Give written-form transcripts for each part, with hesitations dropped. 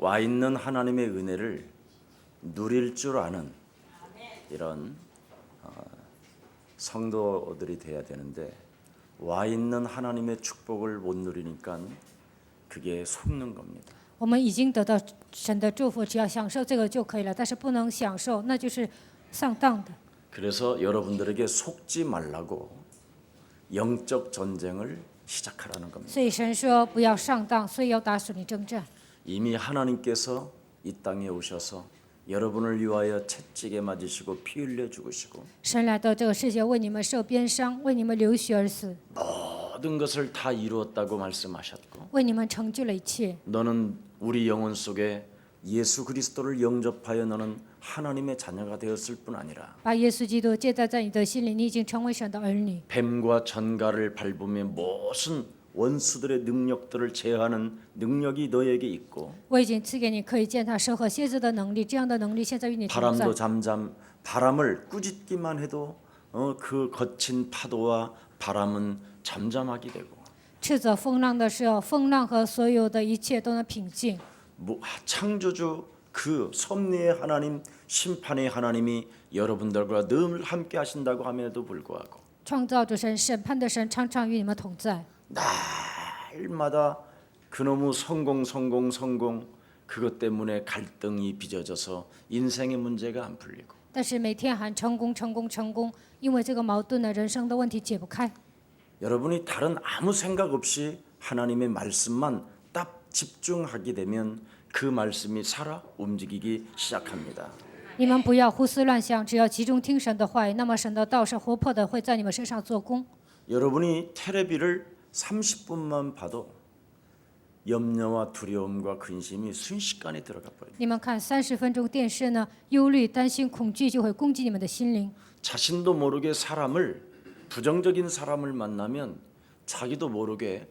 와 있는 하나님의 은혜를 누릴 줄 아는 이런 성도들이 돼야 되는데 와 있는 하나님의 축복을 못 누리니까 그게 속는 겁니다. 我们已经得到神的祝福，只要享受这个就可以了。但是不能享受，那就是上当的。 그래서 여러분들에게 속지 말라고 영적 전쟁을 시작하라는 겁니다. 所以神说不要上当，所以要打属灵征战。 이미 하나님께서 이 땅에 오셔서 여러분을 위하여 채찍에 맞으시고 피 흘려 죽으시고 神来到这个世界，为你们受鞭伤，为你们流血而死， 모든 것을 다 이루었다고 말씀하셨고 为你们成就了一切。 너는 우리 영혼 속에 예수 그리스도를 영접하여 너는 하나님의 자녀가 되었을 뿐 아니라 把耶稣基督接待在你的心里，你已经成为神的儿女。 뱀과 전갈을 밟으며 무슨 원수들의 능력들을 제어하는 능력이 너에게 있고 我已经赐给你可以践踏蛇和蝎子的能力，这样的能力现在与你同在 바람도 잠잠 바람을 꾸짖기만 해도 그 거친 파도와 바람은 잠잠하게 되고 斥责风浪的时候，风浪和所有的一切都能平静。 창조주 그 섭리의 하나님 심판의 하나님이 여러분들과 늘 함께 하신다고 함에도 불구하고 创造主神、审判的神常常与你们同在。 날마다 그놈의 성공 그것 때문에 갈등이 빚어져서 인생의 문제가 안 풀리고 但是每天喊成功、成功、成功，因为这个矛盾的人生的问题解不开。 여러분이 다른 아무 생각 없이 하나님의 말씀만 딱 집중하게 되면 그 말씀이 살아 움직이기 시작합니다. 你们不要胡思乱想，只要集中听神的话语，那么神的道是活泼的，会在你们身上做工。 여러분이 테레비를 30분만 봐도 염려와 두려움과 근심이 순식간에 들어가 버립니다. 你们看30分钟电视呢，忧虑、担心、恐惧就会攻击你们的心灵。 자신도 모르게 사람을 부정적인 사람을 만나면 자기도 모르게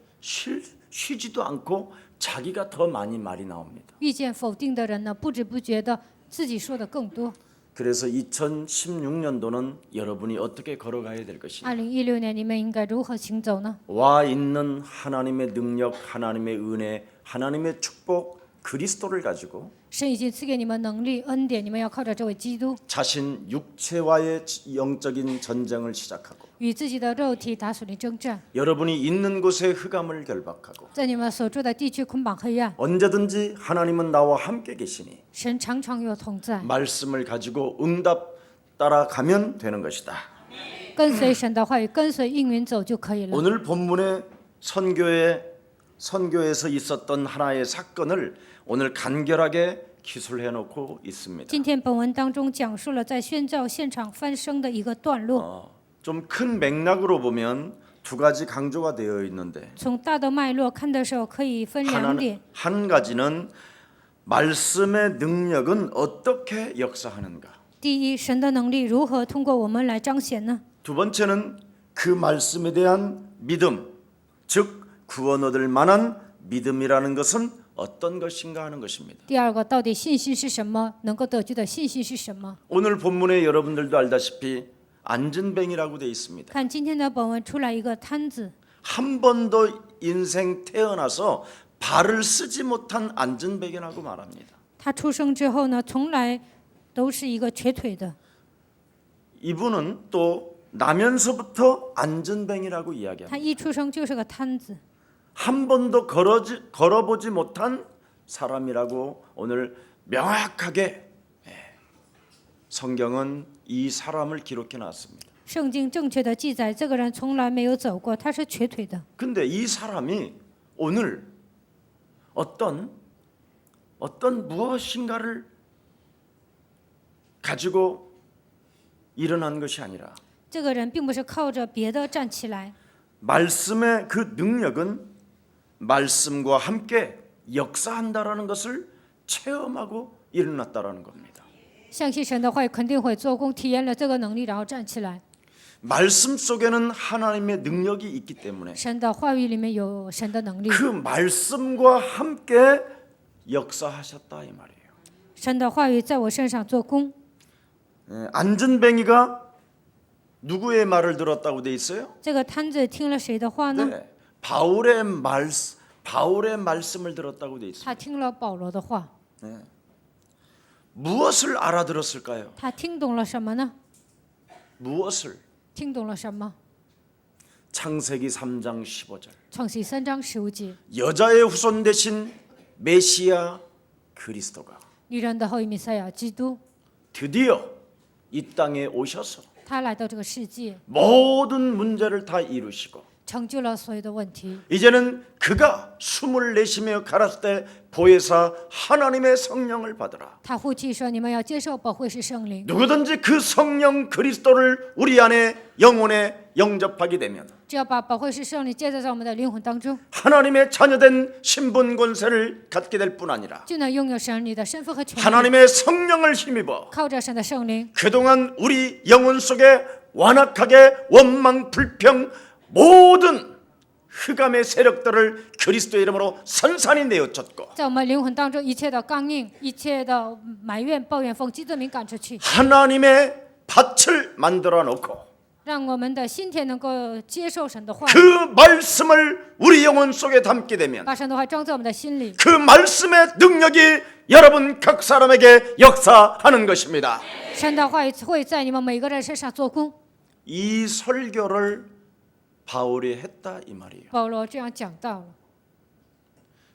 쉬지도 않고 자기가 더 많이 말이 나옵니다. 遇见否定的人呢，不知不觉的自己说的更多。 그래서 2016년도는 여러분이 어떻게 걸어가야 될 것이냐. 2016年你们应该如何行走呢？ 와 있는 하나님의 능력, 하나님의 은혜, 하나님의 축복, 그리스도를 가지고 神已经赐给你们能力、恩典，你们要靠着这位基督， 자신 육체와의 영적인 전쟁을 시작하고 与自己的肉体打属灵征战， 여러분이 있는 곳에 흑암을 결박하고 在你们所住的地区捆绑黑暗。 언제든지 하나님은 나와 함께 계시니 神常常与我同在， 말씀을 가지고 응답 따라가면 되는 것이다. 跟随神的话语，跟随应允走就可以了。 오늘 본문의 선교에서 있었던 하나의 사건을 오늘 간결하게 기술해 놓고 있습니다. 今天本文当中讲述了在宣教现场发生的一个段落。 좀 큰 맥락으로 보면 두 가지 강조가 되어 있는데 从大的脉络看的时候，可以分两点。 한 가지는 말씀의 능력은 어떻게 역사하는가. 第一，神的能力如何通过我们来彰显呢？ 두 번째는 그 말씀에 대한 믿음, 즉 구원 얻을 만한 믿음이라는 것은 어떤 것인가 하는 것입니다. 第二个，到底信心是什么？能够得救的信心是什么？ 오늘 본문에 여러분들도 알다시피 안전뱅이라고 되어 있습니다. 看今天的本文出来一个摊子， 한 번도 인생 태어나서 발을 쓰지 못한 안전뱅이라고 말합니다. 他出生之后呢，从来都是一个瘸腿的。 이분은 또 나면서부터 안전뱅이라고 이야기합니다. 他一出生就是个摊子， 한 번도 걸어보지 못한 사람이라고 오늘 명확하게 성경은 이 사람을 기록해 놨습니다. 圣经正确的记载，这个人从来没有走过，他是瘸腿的。 근데 이 사람이 오늘 어떤 무엇인가를 가지고 일어난 것이 아니라 这个人并不是靠着别的站起来， 말씀의 그 능력은 말씀과 함께 역사한다라는 것을 체험하고 일어났다라는 겁니다. 相信神的话语肯定会做工，体验了这个能力，然后站起来。 말씀 속에는 하나님의 능력이 있기 때문에 神的话语里面有神的能力， 그 말씀과 함께 역사하셨다 이 말이에요. 神的话语在我身上做工。 안전뱅이가 누구의 말을 들었다고 돼 있어요? 这个摊子听了谁的话呢？ 바울의 말씀을 들었다고 돼 있어요. 他听了保罗的话。 무엇을 알아들었을까요? 他听懂了什么呢？ 무엇을? 听懂了什么？ 창세기 3장 15절. 创世3章15节， 여자의 후손 대신 메시아 그리스도가 女人的后裔弥赛亚基督， 드디어 이 땅에 오셔서 他来到这个世界， 모든 문제를 다 이루시고 成就了所有的问题。 이제는 그가 숨을 내쉬며 갈았을 때 보혜사 하나님의 성령을 받으라. 他呼气说：“你们要接受保惠师圣灵。 누구든지 그 성령 그리스도를 우리 안에 영혼에 영접하게 되면 只要把保惠师圣灵接在我们的灵魂当中， 하나님의 자녀된 신분 권세를 갖게 될 뿐 아니라 就能拥有神你的身份和权利。 하나님의 성령을 힘입어 靠着神的圣灵， 그동안 우리 영혼 속에 완악하게 원망 불평 모든 흑암의 세력들을 그리스도의 이름으로 선산히 내어쫓고 在我们灵魂当中一切的刚硬、一切的埋怨、抱怨，奉基督名赶出去， 하나님의 밭을 만들어 놓고 让我们的心田能够接受神的话， 그 말씀을 우리 영혼 속에 담게 되면 把神的话装在我们的心里， 그 말씀의 능력이 여러분 각 사람에게 역사하는 것입니다. 神的话语会在你们每个人身上做工。 이 설교를 바울이 했다 이 말이에요. 保罗这样讲到了，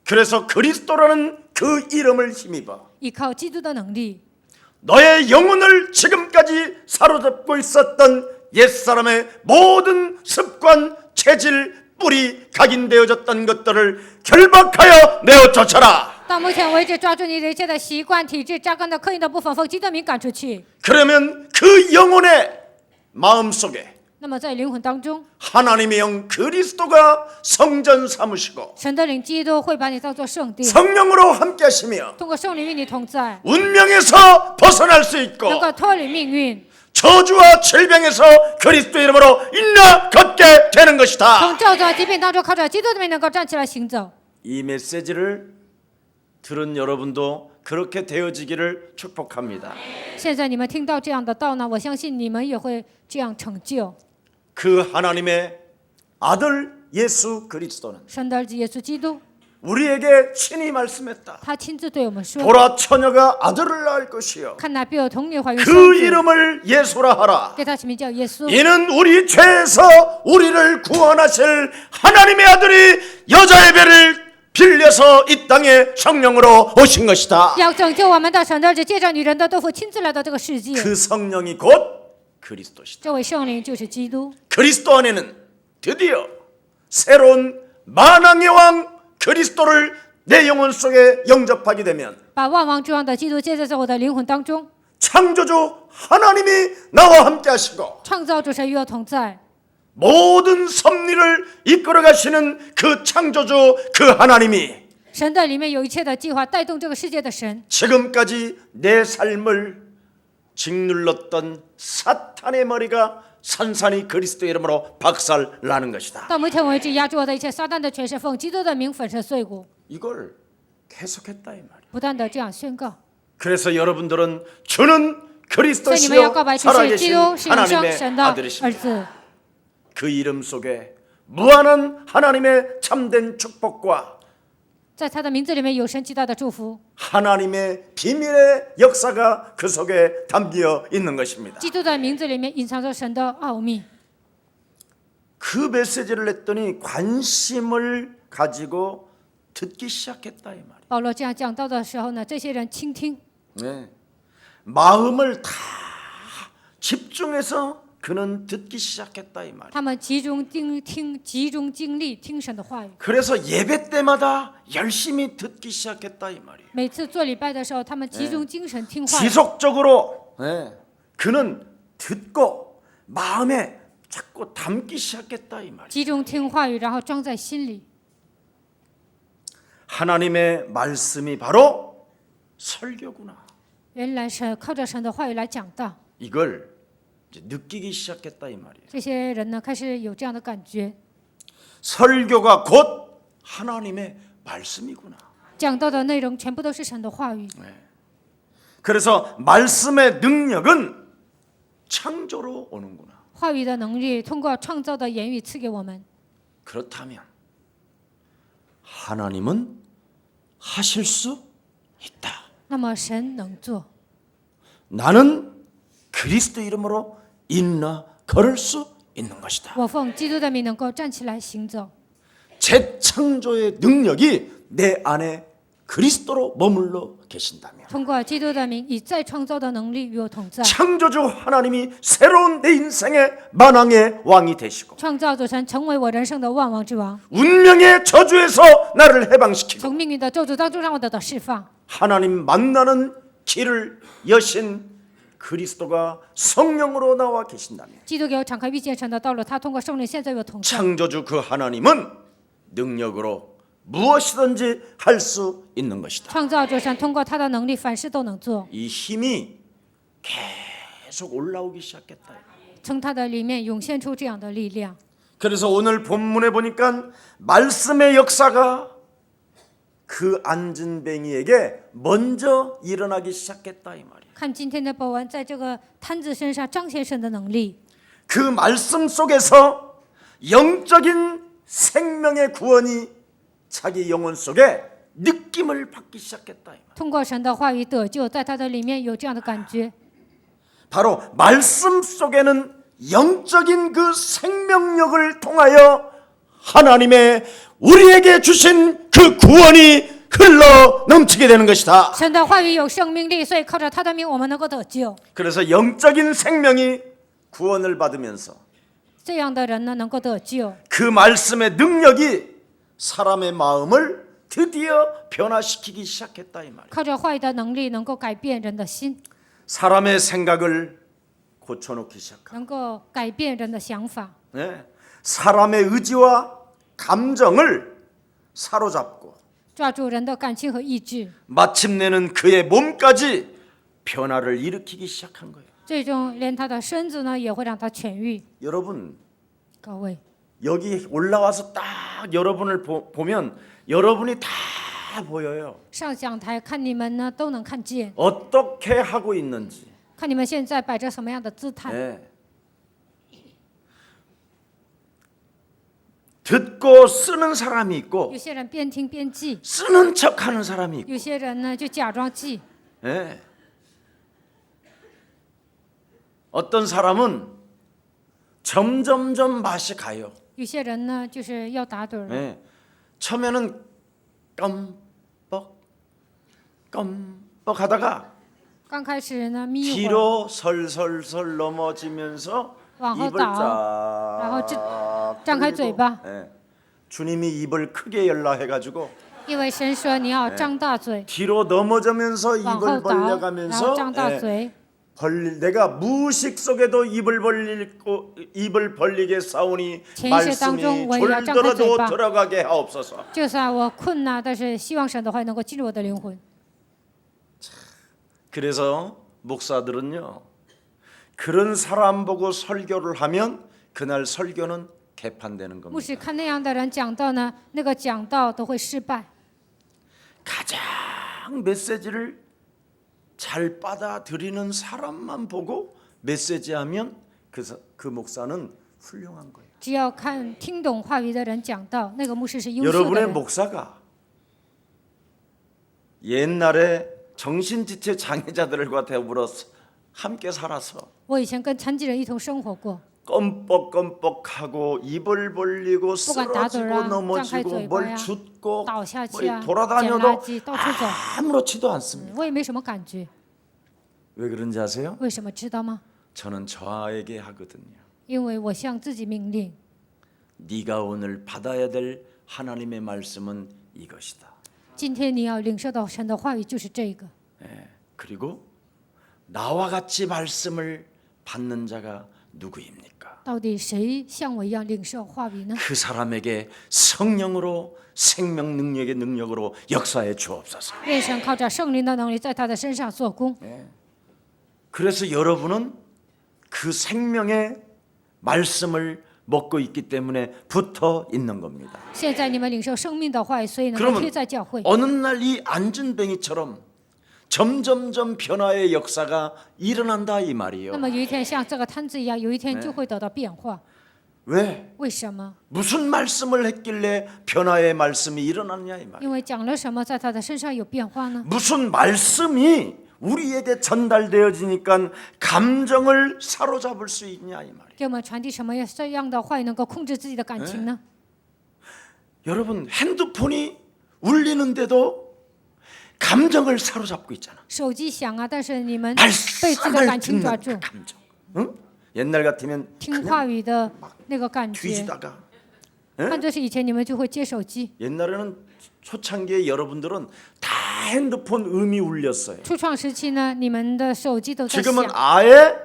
그래서 그리스도라는 그 이름을 힘입어 依靠基督的能力， 너의 영혼을 지금까지 사로잡고 있었던 옛사람의 모든 습관, 체질, 뿌리, 각인되어졌던 것들을 결박하여 내어쫓아라. 到目前为止抓住你的一切的习惯、体质、扎根的刻印的部分，奉基督名赶出去。 그러면 그 영혼의 마음속에 那么在灵魂当中， 하나님의 영 그리스도가 성전 삼으시고 神的灵基督会把你当作圣殿， 성령으로 함께 하시며 通过圣灵与你同在， 운명에서 벗어날 수 있고 能够脱离命运， 저주와 질병에서 그리스도 이름으로 일어나 걷게 되는 것이다. 从咒诅疾病当中靠着基督的名能够站起来行走。 이 메시지를 들은 여러분도 그렇게 되어지기를 축복합니다. 现在你们听到这样的道呢，我相信你们也会这样成就。 그 하나님의 아들 예수 그리스도는 神的儿子耶稣基督， 우리에게 친히 말씀했다. 他亲自对我们说 보라 처녀가 아들을 낳을 것이요 看那必有童女怀孕生 그 子， 이름을 예수라 하라. 给他起名叫耶稣。 이는 우리 죄에서 우리를 구원하실 하나님의 아들이 여자의 배를 빌려서 이 땅에 성령으로 오신 것이다. 要拯救我们的神的儿子，借着女人的豆腐亲自来到这个世界。 그 성령이 곧 그리스도시다. 这位圣灵就是基督， 그리스도 안에는 드디어 새로운 만왕의 왕 그리스도를 내 영혼 속에 영접하게 되면 把万王之王的基督接在我的灵魂当中， 창조주 하나님이 나와 함께 하시고 创造主神与我同在， 모든 섭리를 이끌어 가시는 그 창조주 그 하나님이 神的里面有一切的计划，带动这个世界的神， 지금까지 내 삶을 짓눌렀던 사탄의 머리가 산산이 그리스도 이름으로 박살 나는 것이다. 到目前为止压住我的一切撒旦的权势，奉基督的名粉身碎骨， 이걸 계속했다 이 말이야. 不断的这样宣告。 그래서 여러분들은 주는 所以你们要 그리스도시요 告白，就是基 살아계신 督是永生 하나님의 神的儿 아들이십니다. 子。 그 이름 속에 무한한 하나님의 참된 축복과 在他的名字里面有神极大的祝福， 하나님의 비밀의 역사가 그 속에 담겨 있는 것입니다. 基督的名字里面隐藏着神的奥秘。 그 메시지를 했더니 관심을 가지고 듣기 시작했다 이 말이에요. 保罗这样讲到的时候呢，这些人倾听， 네. 마음을 다 집중해서 그는 듣기 시작했다 이 말이에요. 他们集中听，集中精力听神的话语。 그래서 예배 때마다 열심히 듣기 시작했다 이 말이에요. 每次做礼拜的时候，他们集中精神听话语， 지속적으로 그는 듣고 마음에 자꾸 담기 시작했다 이 말이에요. 集中听话语，然后装在心里。 하나님의 말씀이 바로 설교구나. 原来是靠着神的话语来讲道， 이걸 이제 느끼기 시작했다 이 말이에요. 这些人呢开始有这样的感觉， 설교가 곧 하나님의 말씀이구나. 讲到的内容全部都是神的话语。 그래서 말씀의 능력은 창조로 오는구나. 话语的能力通过创造的言语赐给我们。 그렇다면 하나님은 하실 수 있다. 那么神能做。 나는 그리스도 이름으로 일어나 걸을 수 있는 것이다. 我奉基督的名能够站起来行走， 재창조의 능력이 내 안에 그리스도로 머물러 계신다면 通过基督的名，以再创造的能力与我同在。 창조주 하나님이 새로운 내 인생의 만왕의 왕이 되시고 创造主神成为我人生的万王之王， 운명의 저주에서 나를 해방시키고 从命运的咒诅当中让我得到释放。 하나님 만나는 길을 여신 그리스도가 성령으로 나와 계신다면 基督给我敞开遇见神的道路，他通过圣灵现在与我同在。 창조주 그 하나님은 능력으로 무엇이든지 할 수 있는 것이다. 创造主神通过他的能力，凡事都能做。 이 힘이 계속 올라오기 시작했다. 从他的里面涌现出这样的力量。 그래서 오늘 본문에 보니까 말씀의 역사가 그 안진뱅이에게 먼저 일어나기 시작했다 이 말이야. 看今天的本文，在这个摊子身上彰显神的能力。 그 말씀 속에서 영적인 생명의 구원이 자기 영혼 속에 느낌을 받기 시작했다 이 말. 通过神的话语得救，在他的里面有这样的感觉。 바로 말씀 속에는 영적인 그 생명력을 통하여 하나님의 우리에게 주신 그 구원이 흘러 넘치게 되는 것이다. 神的话语有生命力，所以靠着他的名，我们能够得救。 그래서 영적인 생명이 구원을 받으면서 这样的人呢，能够得救。 그 말씀의 능력이 사람의 마음을 드디어 변화시키기 시작했다 이 말이야. 靠着话语的能力，能够改变人的心， 사람의 생각을 고쳐놓기 시작하고 能够改变人的想法， 네. 사람의 의지와 감정을 사로잡고 抓住人的感情和意志， 마침내는 그의 몸까지 변화를 일으키기 시작한 거예요. 最终连他的身子呢，也会让他痊愈。 여러분 各位， 여기 올라와서 딱 여러분을 보면 여러분이 다 보여요. 上讲台看你们呢，都能看见， 어떻게 하고 있는지. 看你们现在摆着什么样的姿态。 네. 듣고 쓰는 사람이 있고 有些人边听边记， 쓰는 척하는 사람이 있고. 有些人呢就假装记， 네. 어떤 사람은 점점점 맛이 가요. 有些人呢就是要打盹儿。 네. 처음에는 껌뻑 하다가 刚开始呢眯一会儿， 뒤로 설설설 넘어지면서 往后 입을 倒，然后 쫙 张开嘴巴， 네. 주님이 입을 크게 열라 해가지고 因为神说你要张大嘴， 뒤로 넘어지면서 往后 입을 倒，然后 벌려가면서 张大 예, 嘴。 내가 무의식 속에도 입을 벌리게 싸우니 潜意识当中 말씀이 我也要张开嘴 졸더라도 巴， 들어가게 하옵소서. 就算我困难，但是希望神的话能够进入我的灵魂。 그래서 목사들은요 그런 사람 보고 설교를 하면 그날 설교는 개판되는 牧 겁니다. 师看那样的人讲道呢，那个讲道都会失败。 가장 메시지를 잘 받아들이는 사람만 보고 메시지하면 그 목사는 훌륭한 거예요. 只要看听懂话语的人讲道，那个牧师是优秀的 여러분의 人。 목사가 옛날에 정신지체 장애자들과 더불어 함께 살아서 我以前跟残疾人一同生活过， 껌뻑껌뻑하고 입을 벌리고 쓰러지고 닫아라, 넘어지고 짱칼 뭘嘴巴呀, 줍고 倒下 뭐 去啊，捡 돌아다녀도 垃圾，到处走， 아무렇지도 않습니다. 我也没什么感觉。 왜 그런지 아세요? 为什么知道吗？ 저는 저에게 하거든요. 因为我向自己命令， 네가 오늘 받아야 될 하나님의 말씀은 이것이다. 今天你要领受到神的话语就是这个。 그리고 나와 같이 말씀을 받는 자가 누구입니까? 到底谁像我一样领受话语呢？ 그 사람에게 성령으로 생명 능력의 능력으로 역사해 주옵소서. 愿神靠着圣灵的能力在他的身上做工。 그래서 여러분은 그 생명의 말씀을 먹고 있기 때문에 붙어 있는 겁니다. 现在你们领受生命的话语，所以能够 그러면 贴在教会。 어느 날 이 안진뱅이처럼 점점점 변화의 역사가 일어난다 이 那 말이에요. 么有一天像这个摊子一样，有一天就会得到变化。 왜? 为什么？ 무슨 말씀을 했길래 변화의 말씀이 일어났냐 이 말. 因为讲了什么，在他的身上有变化呢？ 무슨 말씀이 우리에게 전달되어지니까 감정을 사로잡을 수 있냐 이 말이에요. 给我们传递什么样的话语能够控制自己的感情呢？ 여러분 핸드폰이 울리는데도 감정을 사로잡고 있잖아. 手机响啊，但是你们被自己的 말씀을 感情抓 듣는 住， 감정. 응? 옛날 같으면 听话语的那个感觉。 뒤지다가 换作是以前，你们就会接手机。 옛날에는 초창기에 여러분들은 다 핸드폰 음이 울렸어요. 初创时期呢，你们的手机都在响。 지금은 아예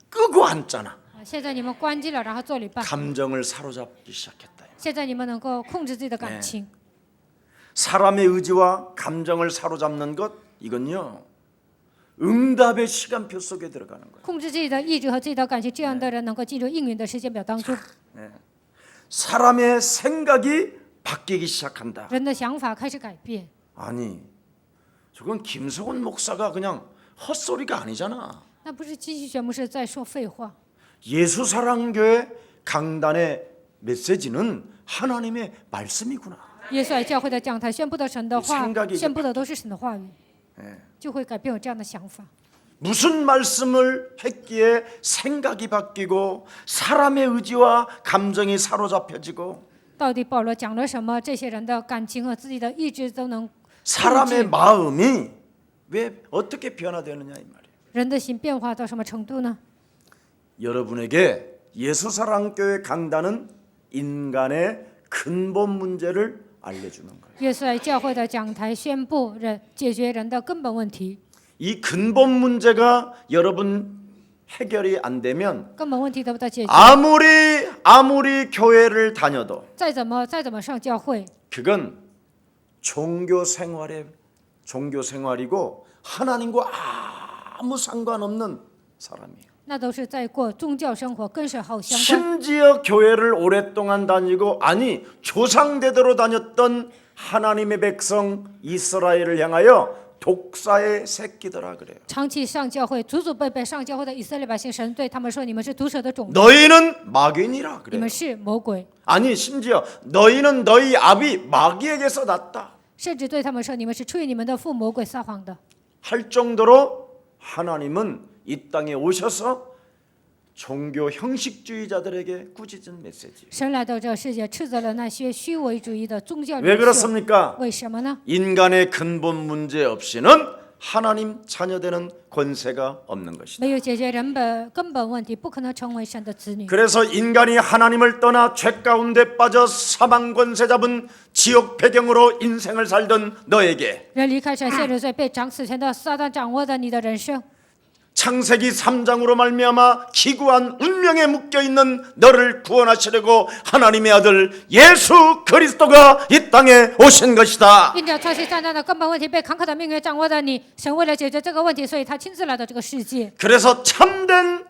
끄고 앉잖아. 现在你们关机了，然后做礼拜。 감정을 사로잡기 시작했다. 现在你们能够控制自己的感情。 사람의 의지와 감정을 사로잡는 것 이건요. 응답의 시간표 속에 들어가는 거예요. 控制自己的意志和自己的感情，这样的人能够进入应允的时间表当中。 사람의 생각이 바뀌기 시작한다. 人的想法开始改变。 아니, 저건 김성원 목사가 그냥 헛소리가 아니잖아. 那不是基学牧师在说废话。 예수사랑교회 강단의 메시지는 하나님의 말씀이구나. 耶稣爱教会的讲台宣布的神的话 생각이 ，宣布的都是神的话语，就会改变我这样的想法。 무슨 말씀을 했기에 생각이 바뀌고 사람의 의지와 감정이 사로잡혀지고 到底保罗讲了什么？这些人的感情和自己的意志都能 사람의 마음이 왜 어떻게 변화되느냐 이 말이에요. 人的心变化到什么程度呢？ 여러분에게 예수사랑교회 강단은 인간의 근본 문제를 알려주는 거예요. 耶稣爱教会的讲台宣布人解决人的根本问题， 이 근본 문제가 여러분 해결이 안 되면 根本问题得不到解决， 아무리 교회를 다녀도 再怎么上教会， 그건 종교 생활이고 하나님과 아무 상관없는 사람이에요. 那都是在过宗教生活，跟神毫无相关。 심지어 교회를 오랫동안 다니고 아니 조상대대로 다녔던 하나님의 백성 이스라엘을 향하여 독사의 새끼들아 그래요. 长期上教会、祖祖辈辈上教会的以色列百姓，神对他们说：“你们是毒蛇的种子， 너희는 마귀니라 你 그래요. 们是魔鬼。 아니 심지어 너희는 너희 아비 마귀에게서 났다 甚至对他们说：“你们是出于你们的父魔鬼撒谎的。 할 정도로 하나님은 이 땅에 오셔서 종교 형식주의자들에게 꾸짖은 메시지. 神来到这个世界，斥责了那些虚伪主义的宗教 왜 领袖。 그렇습니까? 为什么呢？ 인간의 근본 문제 없이는 하나님 자녀되는 권세가 없는 것이다. 没有解决人本根本问题，不可能成为神的子女。 그래서 인간이 하나님을 떠나 죄 가운데 빠져 사망 권세 잡은 지옥 배경으로 인생을 살던 너에게 人离开神，陷入罪，被掌死前的撒旦掌握的你的人生， 창세기 3장으로 말미암아 기구한 운명에 묶여 있는 너를 구원하시려고 하나님의 아들 예수 그리스도가 이 땅에 오신 것이다. 因着创世3章的根本问题被坎坷的命运掌握的你，神为了解决这个问题，所以他亲自来到这个世界。 그래서 참된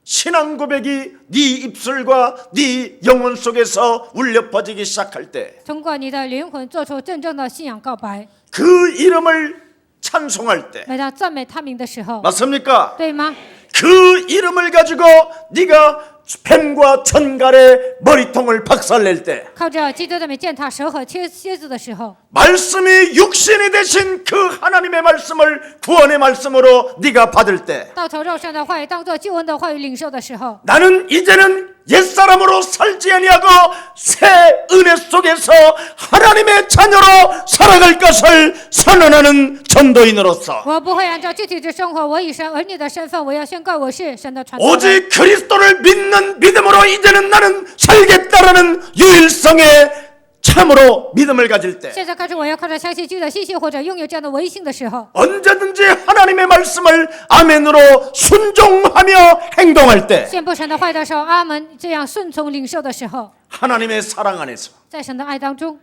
신앙 고백이 네 입술과 네 영혼 속에서 울려 퍼지기 시작할 때 通过你的灵魂做出真正的信仰告白， 그 이름을 찬송할 때 来到赞美他名的时候， 맞습니까? 对吗？ 그 이름을 가지고 네가 뱀과 천갈의 머리통을 박살낼 때 靠着基督的名践踏蛇和蝎子的时候， 말씀이 육신이 되신 그 하나님의 말씀을 구원의 말씀으로 네가 받을 때 到头肉身的话语当作救恩的话语领受的时候， 나는 이제는 옛사람으로 살지 아니하고 새 은혜 속에서 하나님의 자녀로 살아갈 것을 선언하는 전도인으로서 我不会按照具体的生活，我以神儿女的身份，我要宣告我是神的传道人。 오직 그리스도를 믿는 믿음으로 이제는 나는 살겠다라는 유일성의 참으로 믿음을 가질 때 现在开始，我要靠着相信基督的信息，或者拥有这样的唯信的时候， 언제든지 하나님의 말씀을 아멘으로 순종하며 행동할 때 宣布神的话语的时候，阿门，这样顺从领受的时候， 하나님의 사랑 안에서 在神的爱当中，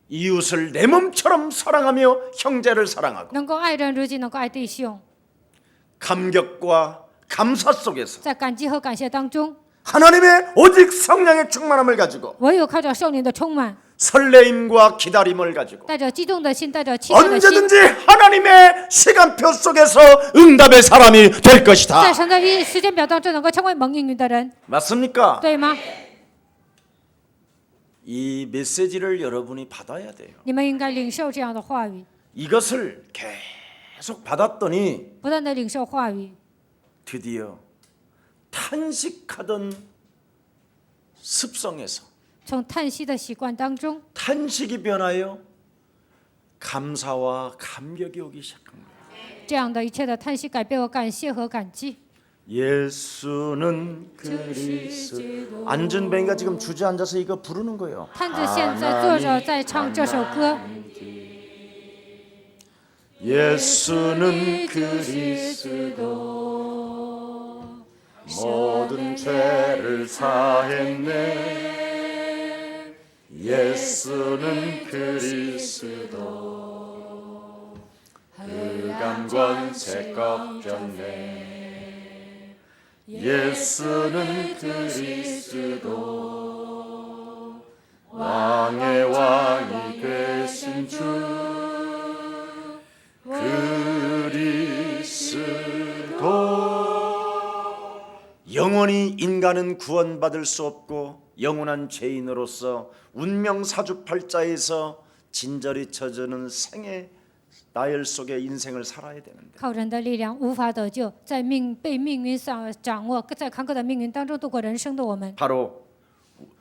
이웃을 내 몸처럼 사랑하며 형제를 사랑하고 能够爱人如己，能够爱弟兄， 감격과 감사 속에서 在感激和感谢当中， 하나님의 오직 성령의 충만함을 가지고 唯有靠着圣灵的充满， 설레임과 기다림을 가지고 带着激动的心，带着期待的心， 언제든지 하나님의 시간표 속에서 응답의 사람이 될 在 것이다. 神的时间表当中能够成为蒙应允的人， 맞습니까? 对吗？ 이 메시지를 여러분이 받아야 돼요. 你们应该领受这样的话语， 이것을 계속 받았더니 不断的领受话语， 드디어 탄식하던 습성에서 从叹息的习惯当中， 탄식이 변하여 감사와 감격이 오기 시작한 거예요. 这样的一切的叹息改变为感谢和感激。 예수는 그리스도. 안준뱅이가 지금 주저앉아서 이거 부르는 거예요. 探子现在坐着在唱这首歌， 예수는 그리스도 모든 죄를 사했네. 예수는 그리스도 흑암 권세 꺾었네. 예수는 그리스도 왕의 왕이 되신 주 그리스도. 영원히 인간은 구원받을 수 없고 영원한 죄인으로서 운명 사주팔자에서 진저리 쳐주는 생의 나열 속에 인생을 살아야 되는데 靠人的力量无法得救，被命运上掌握，在坎坷的命运当中度过人生的我们， 바로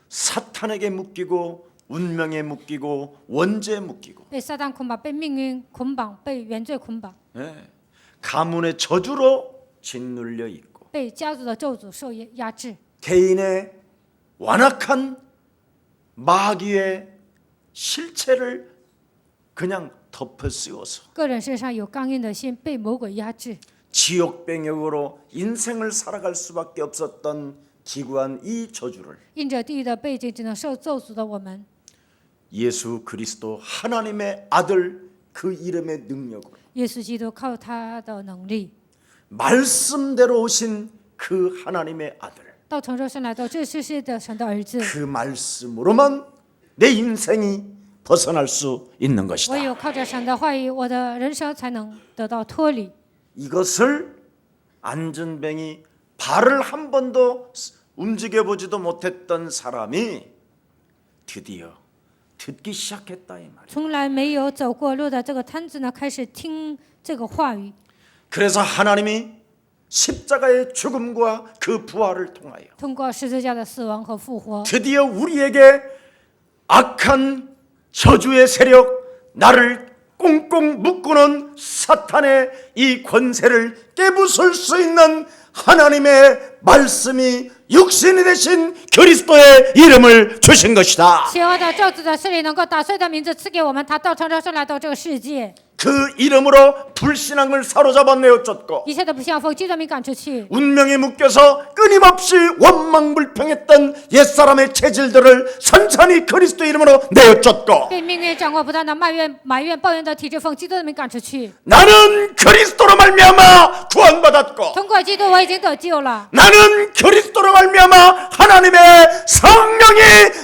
사탄에게 묶이고 운명에 묶이고 원죄에 묶이고 被撒旦捆绑，被命运捆绑，被原罪捆绑， 가문의 저주로 짓눌려 있고 被家族的咒诅受压制， 개인의 완악한 마귀의 실체를 그냥 덮어 씌워서 个人身上有刚硬的心，被魔鬼压制， 지옥 병역으로 인생을 살아갈 수밖에 없었던 기구한 이 저주를 因着地狱的背景，只能受咒诅的我们， 예수 그리스도 하나님의 아들 그 이름의 능력으로 耶稣基督靠他的能力， 말씀대로 오신 그 하나님의 아들 到承受神来到这世界的神的儿子， 그 말씀으로만 내 인생이 벗어날 수 있는 것이다. 唯有靠着神的话语，我的人生才能得到脱离。 이것을 안준뱅이 발을 한 번도 움직여보지도 못했던 사람이 드디어 듣기 시작했다 이 말이에요. 从来没有走过路的这个摊子呢，开始听这个话语， 그래서 하나님이 십자가의 죽음과 그 부활을 통하여 通过十字架的死亡和复活， 드디어 우리에게 악한 저주의 세력, 나를 꽁꽁 묶고는 사탄의 이 권세를 깨부술 수 있는 하나님의 말씀이 육신이 되신 그리스도의 이름을 주신 것이다. 邪恶的咒诅的势力能够打碎的名字赐给我们，他道成肉身来到这个世界， 그 이름으로 불신앙을 사로잡아 내어쫓고 一切的不信仰奉基督的名赶出去， 운명에 묶여서 끊임없이 원망불평했던 옛사람의 체질들을 선천히 그리스도 이름으로 내어쫓고 被命运掌握，不断的埋怨抱怨的体质奉基督的名赶出去。 나는 그리스도로 말미암아 구원받았고 通过基督，我已经得救了。 나는 그리스도로 말미암아 하나님의 성령이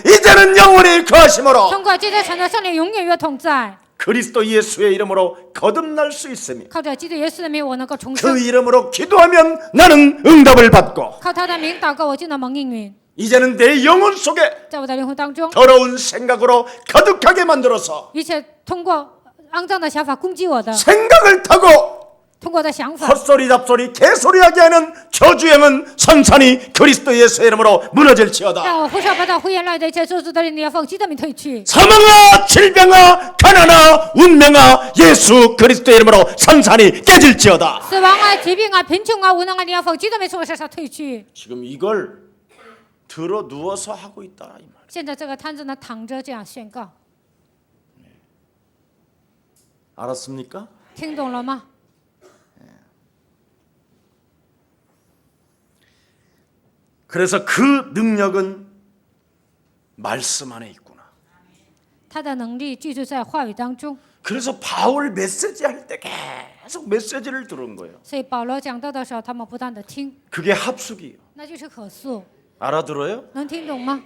이제는 영원히 거하심으로 通过基督，神的圣灵永远与我同在。 그리스도 예수의 이름으로 거듭날 수 있으며 靠着基督耶稣的名，我能够重生 그 。 이름으로 기도하면 나는 응답을 받고 靠他的名祷告，我就能蒙应允。 이제는 내 영혼 속에 在我的灵魂当中， 더러운 생각으로 가득하게 만들어서 一切通过肮脏的想法攻击我的， 생각을 타고 通过我的想法， 헛소리 잡소리 개소리하게 하는 저주행은 선산이 그리스도 예수의 이름으로 무너질지어다. 让我胡说八道、胡言乱语的一切咒诅的灵，你要奉基督的名退去。 사망아 질병아 가난아 운명아 예수 그리스도의 이름으로 선산이 깨질지어다. 死亡啊、疾病啊、贫穷啊、无能啊，你要奉基督的名从我身上退去。 지금 이걸 들어 누워서 하고 있다 이 말. 现在这个摊子呢，躺着这样宣告， 알았습니까? 听懂了吗？ 그래서 그 능력은 말씀 안에 있구나. 他的能力居住在话语当中。 그래서 바울 메시지 할 때 계속 메시지를 들은 거예요. 所以保罗讲道的时候，他们不断的听， 그게 합숙이에요. 那就是可诉， 알아들어요? 能听懂吗？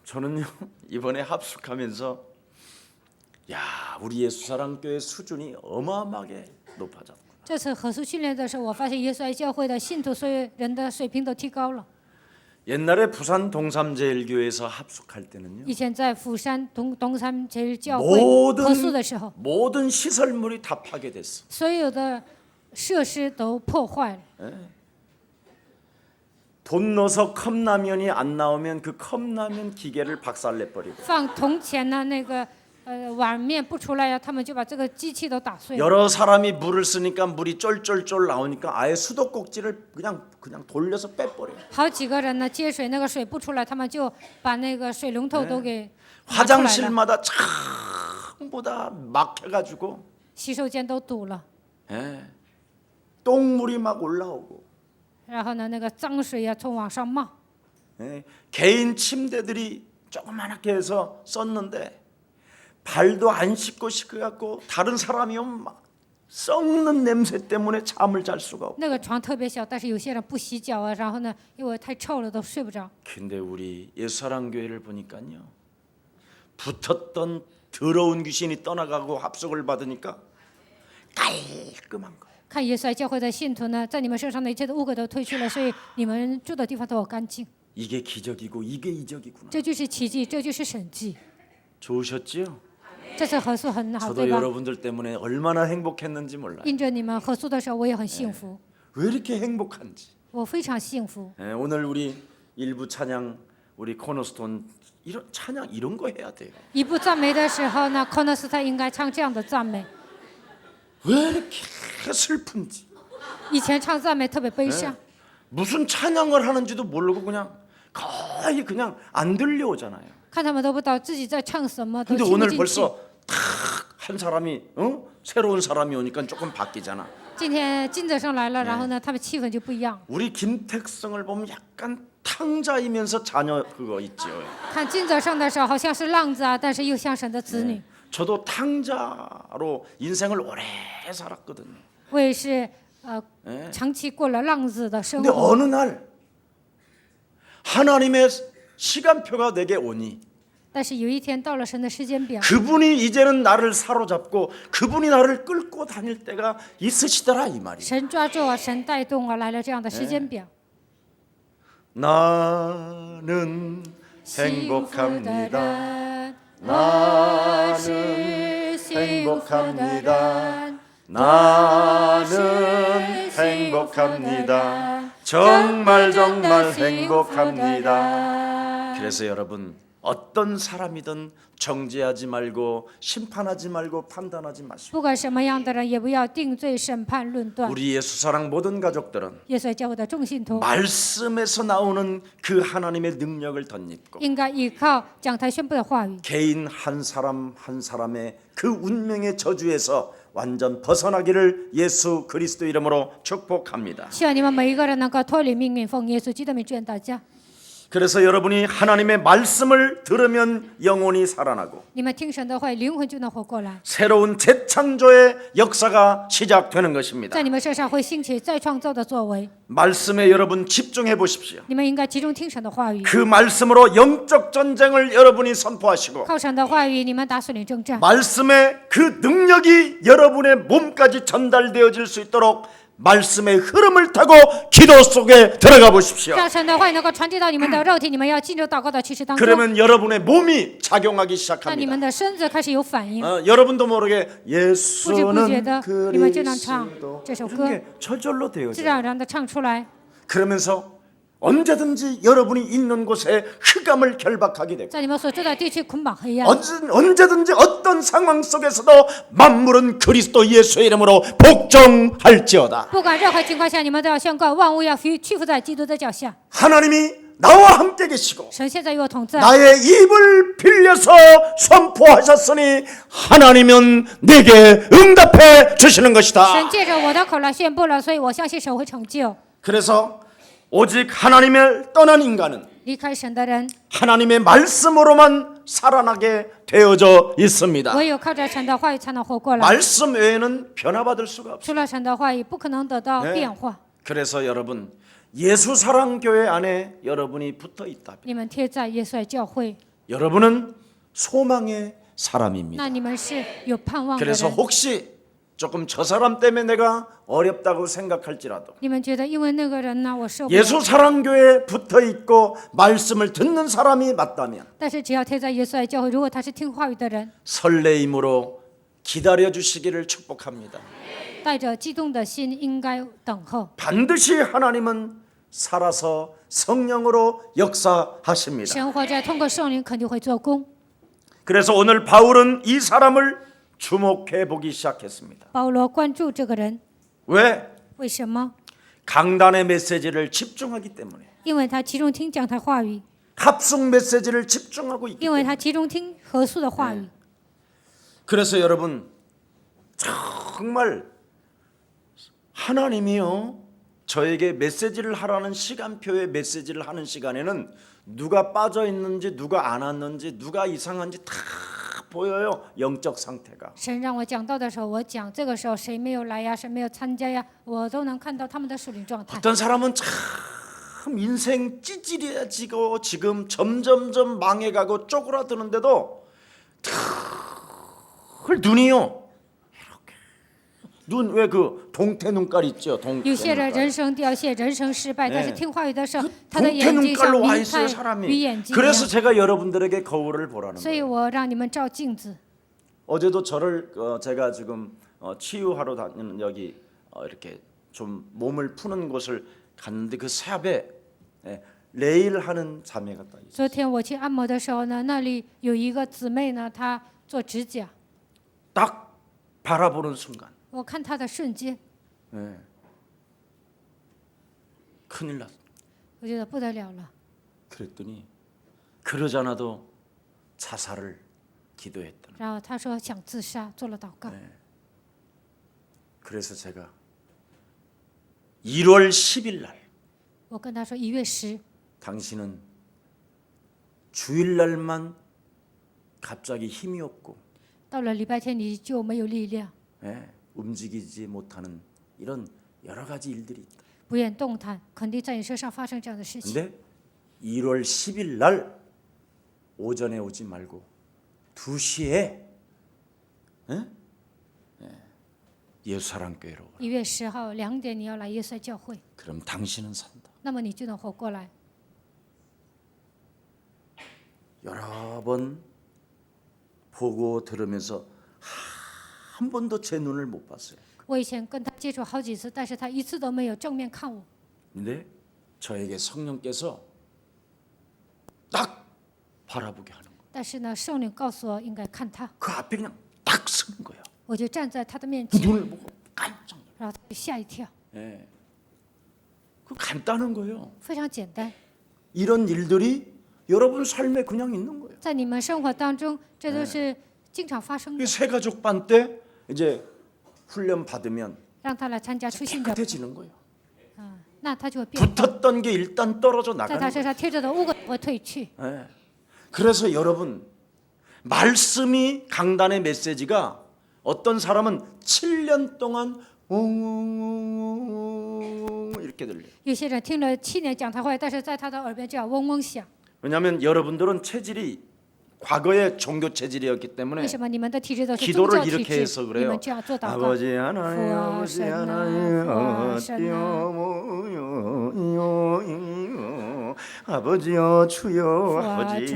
저는요 이번에 합숙하면서 야 우리 예수사랑교회 수준이 어마어마하게 높아졌고 这次合宿训练的时候，我发现耶稣爱教会的信徒所有人的水平都提高了。 옛날에 부산 동삼제일교회에서 합숙할 때는요 以前在釜山东山节教会合宿的时候， 모든 시설물이 다 파괴됐어. 所有的设施都破坏了。 돈 넣어서 컵라면이 안 나오면 그 컵라면 기계를 박살내버리고 放铜钱的那个碗面不出来呀，他们就把这个机器都打碎了。 여러 사람이 물을 쓰니까 물이 쫄쫄쫄 나오니까 아예 수도꼭지를 그냥 돌려서 빼버려. 好几个人呢接水，那个水不出来，他们就把那个水龙头都给拿出来了。 화장실마다 전부 다 막혀가지고 洗手间都堵了， 똥물이 막 올라오고 然后呢，那个脏水呀从往上冒。 개인 침대들이 조그맣게 해서 썼는데 발도 안 씻고 씻겨갖고 다른 사람이 오면 막 썩는 냄새 때문에 잠을 잘 수가 없고. 那个床特别小，但是有些人不洗脚啊，然后呢，因为太臭了都睡不着。 근데 우리 예수사랑교회를 보니까요 붙었던 더러운 귀신이 떠나가고 합숙을 받으니까 깔끔한 거예요. 看耶稣爱教会的信徒呢，在你们身上的一切的污垢都退去了，所以你们住的地方都好干净。 이게 기적이고 이게 이적이구나. 这就是奇迹，这就是神迹。 좋으셨지요? 这次合宿很好， 저도 对吧？ 여러분들 때문에 얼마나 행복했는지 몰라요. 因着你们合宿的时候，我也很幸福， 왜 이렇게 행복한지. 我非常幸福。 오늘 우리 일부 찬양 우리 코너스톤 이런 찬양 이런 거 해야 돼요. 一部赞美的时候呢，科诺斯他应该唱这样的赞美。 왜 이렇게 슬픈지. 以前唱赞美特别悲伤， 무슨 찬양을 하는지도 모르고 그냥 거의 그냥 안 들려오잖아요. 看他们都不知道自己在唱什么，都 근데 听不 오늘 进去。 벌써 탁 한 사람이 새로운 사람이 오니까 조금 바뀌잖아. 今天金泽生来了，然后呢，他们气氛就不一样。 우리 김택성을 보면 약간 탕자이면서 자녀 그거 있죠. 看金泽生的时候，好像是浪子啊，但是又像神的子女。 저도 탕자로 인생을 오래 살았거든요. 我也是长期过了浪子的生 근데 活。 어느 날 하나님의 시간표가 내게 오니 但是有一天到了神的时间表， 그분이 이제는 나를 사로잡고 그분이 나를 끌고 다닐 때가 있으시더라 이 말이에요. 神抓住我，神带动我来了这样的时间表。 나는 幸福的 행복합니다. 人，我是幸福的 행복합니다. 人， 나는 행복합니다. 정말 정말 행복합니다. 그래서 여러분 어떤 사람이든 정죄하지 말고 심판하지 말고 판단하지 마시고 不管什么样的人，也不要定罪、审判、论断。 우리 예수사랑 모든 가족들은 耶稣教会的众信徒 말씀에서 나오는 그 하나님의 능력을 덧입고 应该依靠讲台宣布的话语， 개인 한 사람 한 사람의 그 운명의 저주에서 완전 벗어나기를 예수 그리스도 이름으로 축복합니다. 希望你们每一个人能够脱离命运，奉耶稣基督的名祝愿大家。 그래서 여러분이 하나님의 말씀을 들으면 영혼이 살아나고 你们听神的话，灵魂就能活过来， 새로운 재창조의 역사가 시작되는 것입니다. 在你们身上会兴起再创造的作为。 말씀에 여러분 집중해 보십시오. 你们应该集中听神的话语， 그 말씀으로 영적 전쟁을 여러분이 선포하시고 靠神的话语，你们打属灵征战。 말씀의 그 능력이 여러분의 몸까지 전달되어질 수 있도록 말씀의 흐름을 타고 기도 속에 들어가 보십시오. 让神的话语能够传递到你们的肉体，你们要进入祷告的趋势当中， 그러면 여러분의 몸이 작용하기 让你们 시작합니다. 的身子开始有反应， 여러분도 모르게 不知不觉 예수는 的你们就能唱 그리스도 这首歌， 이런 게 저절로 自 되어져요. 然而然的唱出来。 그러면서 언제든지 여러분이 있는 곳에 흑암을 결박하게 되고 在你们所住的地区捆绑黑暗， 언제든지 어떤 상황 속에서도 만물은 그리스도 예수의 이름으로 복종할지어다. 不管任何情况下，你们都要宣告万物要屈服在基督的脚下。 하나님이 나와 함께 계시고 神现在与我同在， 나의 입을 빌려서 선포하셨으니 하나님은 내게 응답해 주시는 것이다. 神借着我的口来宣布了，所以我相信神会成就。 그래서 오직 하나님을 떠난 인간은 离开神的人， 하나님의 말씀으로만 살아나게 되어져 있습니다. 唯有靠着神的话语才能活过来。 말씀 외에는 변화받을 수가 없어요. 除了神的话语，不可能得到 네 变化。 그래서 여러분 예수 사랑 교회 안에 여러분이 붙어 있다. 你们贴在耶稣爱教会， 여러분은 소망의 사람입니다. 那你们是有盼望的 그래서 人。 혹시 조금 저 사람 때문에 내가 어렵다고 생각할지라도 你们觉得因为那个人呢，我受不了。 예수 사랑 교회에 붙어 있고 말씀을 듣는 사람이 맞다면 但是只要贴在耶稣爱教会，如果他是听话语的人， 설레임으로 기다려 주시기를 축복합니다. 带着激动的心，应该等候。 반드시 하나님은 살아서 성령으로 역사하십니다. 神活着，通过圣灵肯定会做工。 그래서 오늘 바울은 이 사람을 주목해 보기 시작했습니다. 保罗关注这个人， 왜? 为什么？ 강단의 메시지를 집중하기 때문에. 因为他集中听讲台话语， 합숙 메시지를 집중하고 있기 因为 때문에. 他集中听合宿的话语。 그래서 여러분 정말 하나님이요 저에게 메시지를 하라는 시간표에 메시지를 하는 시간에는 누가 빠져 있는지 누가 안 왔는지 누가 이상한지 다 보여요. 영적 상태가. 神让我讲到的时候，我讲这个时候谁没有来呀，谁没有参加呀，我都能看到他们的属灵状态。 어떤 사람은 참 인생 찌질해지고 지금 점점점 망해가고 쪼그라드는데도 늘 눈이요 이렇게 눈 왜 그 동태 눈깔 있죠? 有些人 동태 人生掉线，人生失败， 네 但是听话语的时候，他的 동태 眼睛像 눈깔로 와 云 있어요 彩 사람이. 鱼眼睛一 그래서 样。 제가 여러분들에게 거울을 보라는 所以 거예요. 我让你们照镜子。 어제도 저를 제가 지금 치유하러 다니는 여기 이렇게 좀 몸을 푸는 곳을 갔는데 그 샵에 레일 하는 자매가 딱 있어요. 昨天我去按摩的时候呢，那里有一个姊妹呢，她做指甲， 딱 바라보는 순간 我看她的瞬间， 큰일 났어. 我觉得不得了了。 그랬더니 그러잖아도 자살을 기도했다는. 然后她说想自杀，做了祷告。 그래서 제가 1월 10일 날 我跟她说1月10， 당신은 주일날만 갑자기 힘이 없고 到了礼拜天你就没有力量， 움직이지 못하는 이런 여러 가지 일들이 있다. 不愿动弹，肯定在你身上发生这样的事情。 근데 1월 10일 날 오전에 오지 말고 2시에 예수사랑교회로 오라. 1月10号2点你要来耶稣教会， 그럼 당신은 산다. 那么你就能活过来。 여러 번 보고 들으면서 한 번도 제 눈을 못 봤어요. 我以前跟他接触好几次，但是他一次都没有正面看我。 근데 저에게 성령께서 딱 바라보게 하는 거예요. 但是呢，圣灵告诉我应该看他， 그 앞에 그냥 딱 서는 거예요. 我就站在他的面 그 前， 눈을 보고 깜짝 놀라요. 然后他就吓一跳。 그 간단한 거예요. 非常简单， 이런 일들이 여러분 삶에 그냥 있는 거예요. 在你们生活当中，这都是经常发生的。 새가족반 때 이제 훈련 받으면 让他来参加初信者， 깨끗해지는 거예요. 那他就会变化， 붙었던 게 일단 떨어져 在 나가는 他身 거예요. 上贴着的污垢会退去。 그래서 여러분 말씀이 강단의 메시지가 어떤 사람은 7년 동안 웅웅웅웅 이렇게 들려요. 有些人听了7年讲台话，但是在他的耳边就要嗡嗡响。 왜냐하면 여러분들은 체질이 과거의 종교 체질이었기 为 때문에 什么你们的体质都是宗 기도를 教体 이렇게 质？ 해서 你 그래요. 们就要做祷告。 아버지 하나님, 아버지 하나님, 어찌어머요, 아버지여 주여, 아버지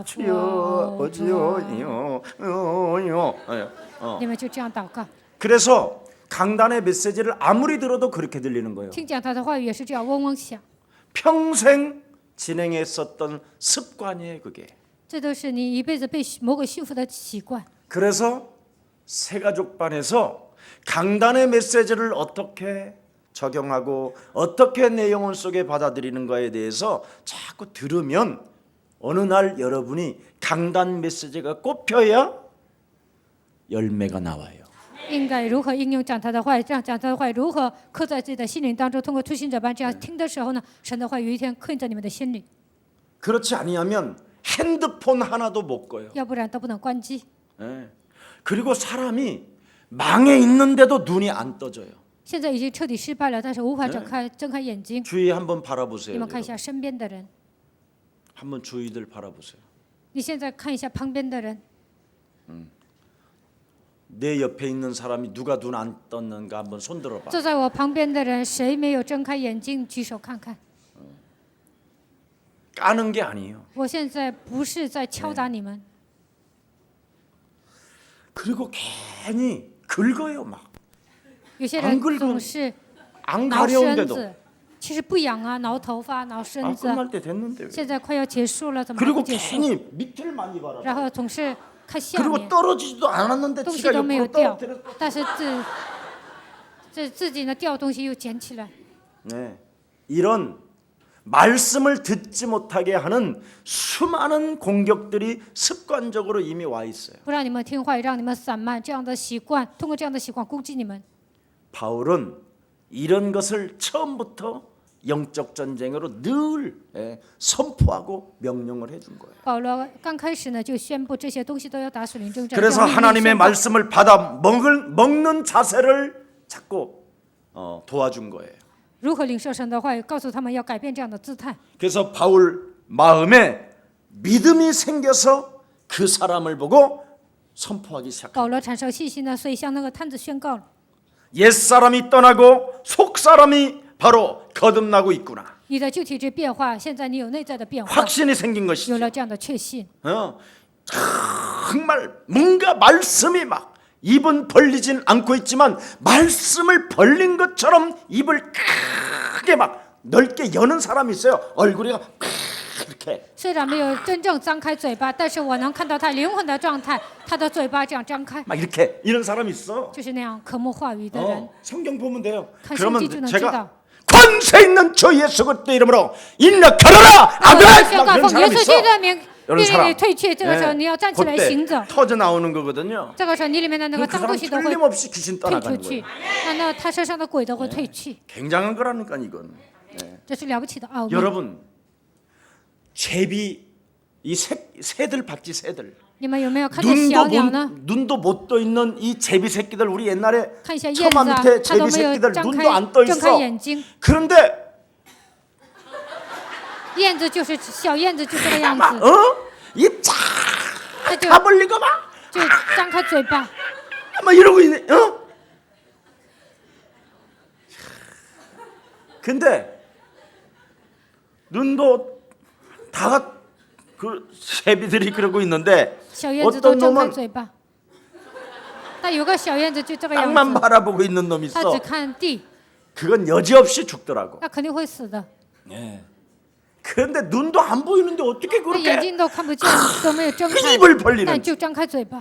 주여, 아버지여, 요. 你们就这样祷告。 그래서 강단의 메시지를 아무리 들어도 그렇게 들리는 거예요. 听讲台的话语也是这样嗡嗡响， 평생 진행했었던 습관이에요, 그게. 这都是你一辈子被魔鬼驯服的习惯。 그래서 새가족반에서 강단의 메시지를 어떻게 적용하고 어떻게 내 영혼 속에 받아들이는가에 대해서 자꾸 들으면 어느 날 여러분이 강단 메시지가 꼽혀야 열매가 나와요. 应该如何应用讲台的话语，让讲台的话语如何刻在自己的心灵当中？通过初心者班这样听的时候呢，神的话有一天刻印在你们的心里， 그렇지 아니하면 핸드폰 하나도 못 꺼요. 要不然都不能关机。 그리고 사람이 망해 있는데도 눈이 안 떠져요. 现在已经彻底失败了，但是无法睁开眼睛。 주위 한번 你 바라보세요. 们看一下身边的人， 한번 주위들 바라보세요. 你现在看一下旁边的人， 내 옆에 있는 사람이 누가 눈 안 떴는가 한번 손 들어봐. 坐在我旁边的人，谁没有睁开眼睛？举手看看。 까는 게 아니에요. 我现在不是在敲打你们， 그리고 괜히 긁어요 막. 有些 안 人 긁어 总是 안 挠身 가려운데도. 子，其实不痒啊，挠头发、挠身 아 子。 끝날 때 됐는데. 왜. 现在快要结束了，怎么还不 그리고 结束？ 괜히 밑을 많이 바라. 然后总是看下 그리고 面， 떨어지지도 않았는데 东西 지가 都没有 옆으로 掉 떨어뜨려. ，但是自己呢掉东西又捡起来。 네. 이런 말씀을 듣지 못하게 하는 수많은 공격들이 습관적으로 이미 와 있어요. 不让你们听话，也让你们散漫，这样的习惯，通过这样的习惯攻击你们。 바울은 이런 것을 처음부터 영적 전쟁으로 늘 선포하고 명령을 해준 거예요. 保罗刚开始呢就宣布这些东西都要打属灵征战。 그래서 要命令 하나님의 宣告 말씀을 받아 먹는 자세를 자꾸 도와준 거예요. 如何领受神的话语，告诉他们要改变这样的姿态。 그래서 바울 마음에 믿음이 생겨서 그 사람을 보고 선포하기 시작합니다. 保罗产生信心呢，所以向那个摊子宣告了： 옛사람이 떠나고 속사람이 바로 거듭나고 있구나. 你的旧体质变化，现在你有内在的变化， 확신이 생긴 有 것이죠. 了这样的确信。 정말 뭔가 말씀이 막 입은 벌리진 않고 있지만 말씀을 벌린 것처럼 입을 크게 막 넓게 여는 사람이 있어요. 얼굴이 이렇게 虽然没有真正张开嘴巴，但是我能看到他灵魂的状态，他的嘴巴这样张开， 막 이렇게 이런 사람이 있어. 就是那样渴慕话语的人。 성경 보면 돼요. 간 그러면 성지 주는 제가 지다. 권세 있는 주 예수 그리스도 이름으로 인력하라 我 아멘. 宣告 막 奉 그런 耶 사람이 稣 있어. 基督的名， 이런 命令 사람. 你退去。这个时候你要站起来 그때 行走。 터져 나오는 거거든요. 这个时候你里面的那个 그 脏东 사람 西都会 틀림없이 귀신 退出 떠나가는 去 거예요. ，那他身上的鬼都会退去， 굉장한 거라니까 이건. 这是了不起的奥秘。 여러분 제비 이 새들 봤지 새들. 你们有没有看见小鸟呢？ 눈도 못 떠 있는 이 제비 새끼들 우리 옛날에 看一下燕 처마 子啊， 밑에 它都 제비 没有 새끼들 张 눈도 안 떠 开睁开 있어. 眼睛。 그런데 燕子就是小燕子，就这个样 막 子， 이쫙 它就 가벌리고 막 就张开嘴巴， 이러고 있네. 근데 눈도 다 그 새비들이 그러고 있는데 小燕子都 어떤 张开 놈은 嘴巴。但有个小燕子就这个样 땅만 子， 바라보고 있는 놈 它 있어. 只看地， 그건 여지없이 죽더라고. 那肯定会死的。 그런데 눈도 안 보이는데 어떻게 那眼 그렇게 睛都看不见，都没有睁 그 开， 입을 벌리는 但就张开嘴巴。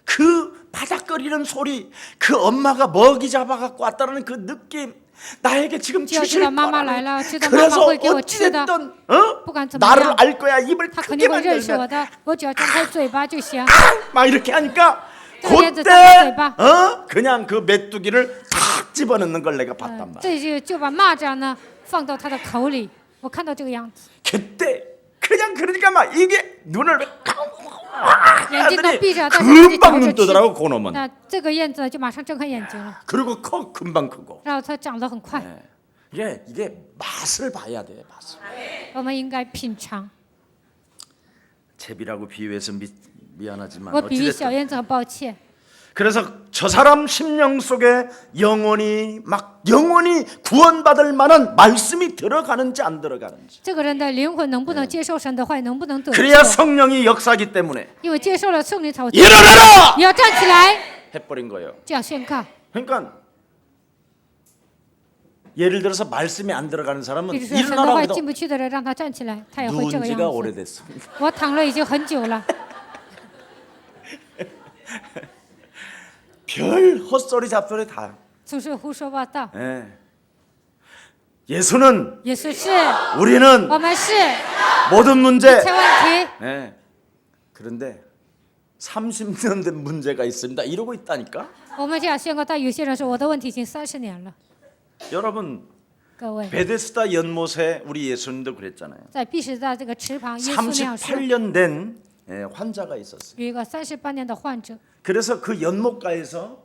그 바닥거리는 소리, 그 엄마가 먹이 잡아갖고 왔다는 그 느낌, 나에게 지금 就要知 주실 道妈妈 거라는. 来了，知道妈妈 그래서 会给我吃的， 어찌됐든 不管怎么 나를 样， 알 거야. 입을 他肯定 크게 会认识我 만들면 的。我只要张开嘴巴就行。 막 이렇게 하니까 저 얘들 그때 짱 그냥 그 메뚜기를 탁 집어넣는 걸 내가 봤단 말이야. 这就把蚂蚱呢放到他的口里，我看到这个样子， 그때 그냥 그러니까 막 이게 눈을 眼睛都闭着，但是自己 금방 嚼 눈 着吃。 뜨더라고 그놈은. 那这个燕子就马上睁开眼睛了， 그리고 커 금방 크고. 然后它长得很快。 이게 맛을 봐야 돼 맛을. 我们应该品尝。 제비라고 비유해서 미안하지만 我比喻小 어찌됐든 燕子很抱歉， 그래서 저 사람 심령 속에 영원히 구원받을 만한 말씀이 들어가는지 안 들어가는지 这个人的灵魂能不能接受神的话，能不能得 그래야 救？ 성령이 역사하기 때문에 因为接受了圣灵才会。 일어나라 你要站起来， 해버린 거예요. 这样宣告。 그러니까 예를 들어서 말씀이 안 들어가는 사람은 比如说神的 일어나라고 话 해도 进不去的人，让他站起来，他也会这个 누운 样 지가 子。 오래됐습니다. 我躺了已经很久了， 별 헛소리 잡소리 다. 总是胡说八道。 예. 예수는 也是是， 우리는 我们是 모든 문제 一切问题。 네. 그런데 30년 된 문제가 있습니다. 이러고 있다니까. 我们这样宣告，但有些人说我的问题已经30年了。 여러분 各位， 베데스다 연못에 우리 예수님도 그랬잖아요. 在毕士大这个池旁，耶稣那样说， 38년 된 환자가 있었어요. 有一个38年的患者， 그래서 그 연못가에서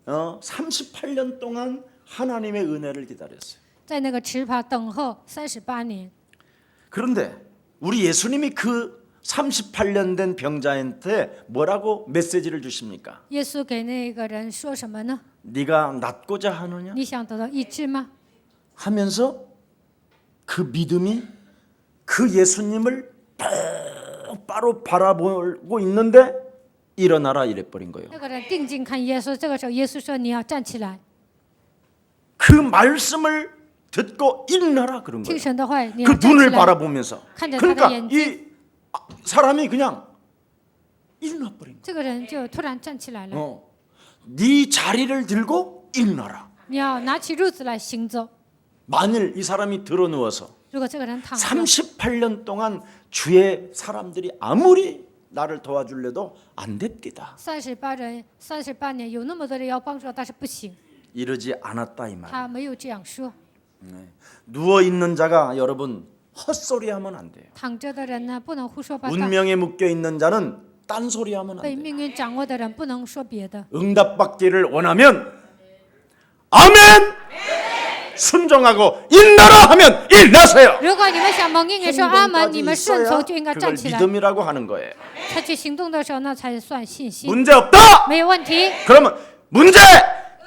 38년 동안 하나님의 은혜를 기다렸어요. 在那个池旁等候38年。 그런데 우리 예수님이 그 38년 된 병자한테 뭐라고 메시지를 주십니까? 耶稣给那个人说什么呢？ 네가 낫고자 하느냐? 你想得到医治吗？ 하면서 그 믿음이 그 예수님을 똑바로 바라보고 있는데 일어나라 이래버린 거예요. 那个人定睛看耶稣，这个时候耶稣说：“你要站起来， 그 말씀을 듣고 일어나라 그런 听 거예요. 神的话，你要 그 站起 눈을 来。 바라보면서.看着他 그러니까 的眼睛， 이 사람이 그냥 일어나 버린 这个人就突然站起来了。 거예요. 네 자리를 들고 일어나라. 你要拿起褥子来行走。 만일 이 사람이 들어 누워서 如果这个人躺着， 38년 동안 주의 사람들이 아무리 나를 도와줄래도 안 됩니다. 38年有那么多人要帮助他，但是不行， 이러지 않았다 이 말. 他没有这样说。 누워 있는 자가 여러분 헛소리하면 안 돼요. 躺着的人呢，不能胡说八道； 운명에 묶여 있는 자는 딴소리하면 안 被 돼요. 命运掌握的人，不能说别的。 응답받기를 원하면 아멘 순종하고 일나라 하면 일나세요. 如果你们想蒙应允说阿门，你们顺 있어야 从就应该 그걸 站起来。 믿음이라고 하는 거예요. 采取行动的时候，那才算信心， 문제 없다. 没有问题。 그러면 문제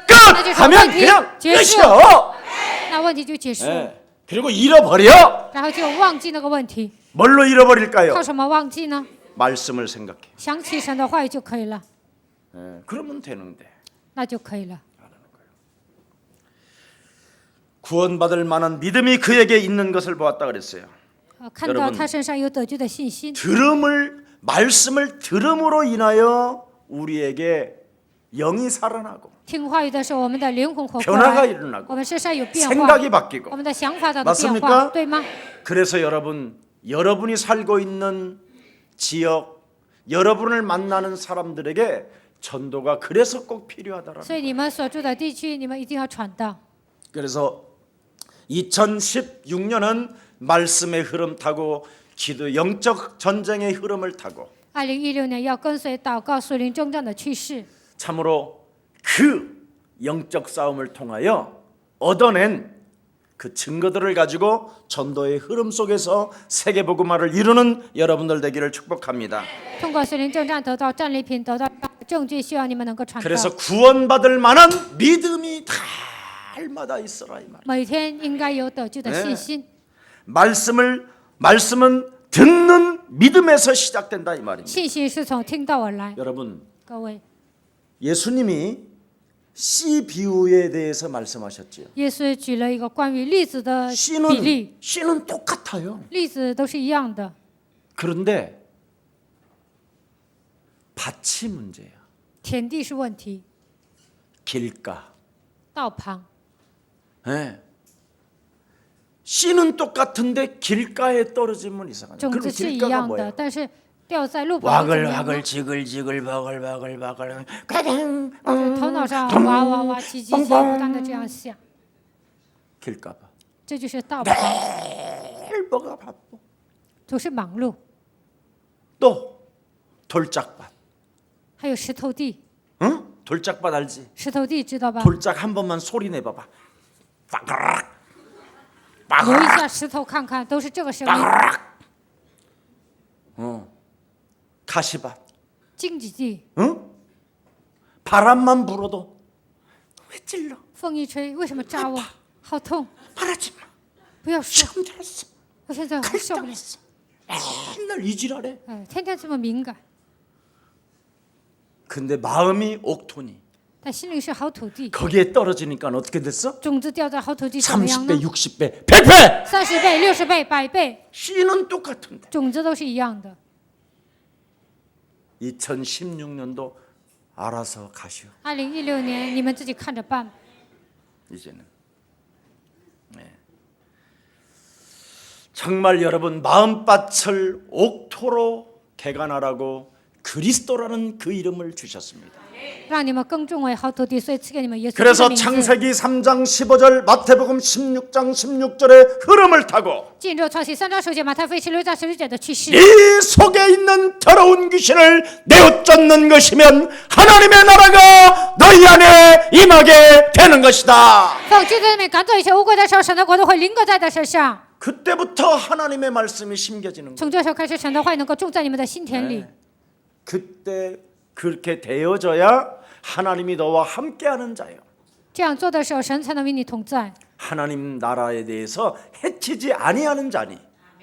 끝 하면 그냥 끝이요. 那问题就结束， 예. 그리고 잃어버려. 然后就忘记那个问题。 뭘로 잃어버릴까요? 靠什么忘记呢？ 말씀을 생각해. 想起神的话语就可以了， 예. 그러면 되는데. 那就可以了。 구원받을 만한 믿음이 그에게 있는 것을 보았다 그랬어요. 看到他身上有得救的信心， 말씀을 들음으로 인하여 우리에게 영이 살아나고 听话语的时候，我们的灵魂活过 변화가 来， 일어나고 我们身上有变化， 생각이 바뀌고 我们的想法得到变 맞습니까 化，对吗？ 그래서 여러분이 살고 있는 지역, 여러분을 만나는 사람들에게 전도가 그래서 꼭 필요하다라는 所以你们所住的地区，你们一定要传道。 그래서 2016년은 말씀의 흐름 타고 기도 영적 전쟁의 흐름을 타고 2016年要跟随祷告属灵征战的趋势， 참으로 그 영적 싸움을 통하여 얻어낸 그 증거들을 가지고 전도의 흐름 속에서 세계 복음화를 이루는 여러분들 되기를 축복합니다. 通过属灵征战得到战利品，得到证据，希望你们能够传道。 그래서 구원받을 만한 믿음이 달마다 있어라 이 말. 每天应该有得救的信心。 말씀은 듣는 믿음에서 시작된다 이 말입니다. 信心是从听到而来。 여러분 各位， 예수님이 씨 비유에 대해서 말씀하셨지요. 耶稣举了一个关于粒子的比例， 씨는 똑같아요. 粒子都是一样的， 그런데 밭이 문제야. 田地是问题， 길가. 道旁。 예. 씨는 똑같은데 길가에 떨어지면 이상하죠. 种 그럼 子是一 길가가 样的， 뭐예요? 但是掉在路旁会怎么样呢 와글와글 지글지글 바글바글 头脑上哇哇哇叽叽叽，不断的这样想， 길가 봐. 这就是道旁， 매일 뭐가 바빠. 总是忙碌。 또 돌짝밭. 还有石头地， 응? 돌짝밭 알지? 石头地知道吧？ 돌짝 한 번만 소리 내봐봐. 빠그락 揉一 빠그락 下石头看看，都是这个声音。 빠그락. 가시밭. 荆棘地， 응? 바람만 불어도 왜 찔러? 风一吹，为什么扎我？好痛！ 말하지 마. 不要说， 처음 들었어. 我现在很受不了。 칼당했어. 맨날 이질하래. 天天这么敏感， 근데 마음이 옥토니 但心里是好土地， 거기에 떨어지니까 어떻게 됐어? 种子掉在好土地怎么样呢 30배, 60배, 100배. ？30倍、60倍、100倍， 씨는 똑같은데. 种子都是一样的。 2016년도 알아서 가시오. 2016年你们自己看着办。 이제는. 네. 정말 여러분 마음밭을 옥토로 개간하라고 그리스도라는 그 이름을 주셨습니다. 让你们更重为好土地，所以赐给你们耶稣基督 그래서 的名字。 창세기 3장 15절 마태복음 16장 16절의 흐름을 타고 进入创世3章10节，马太福音16章16节的去世。 네 속에 있는 더러운 귀신을 내어쫓는 것이면 하나님의 나라가 너희 안에 임하게 되는 것이다. 奉基督的名赶走一切污鬼的时候，神的国度会临格在你的身上。 그때부터 하나님의 말씀이 심겨지는 거예요. 从这时候开始，神的话语能够种在你们的心田里。 그때 그렇게 되어져야 하나님이 너와 함께하는 자예요. 这样做的时候，神才能与你同在， 하나님 나라에 대해서 해치지 아니하는 자니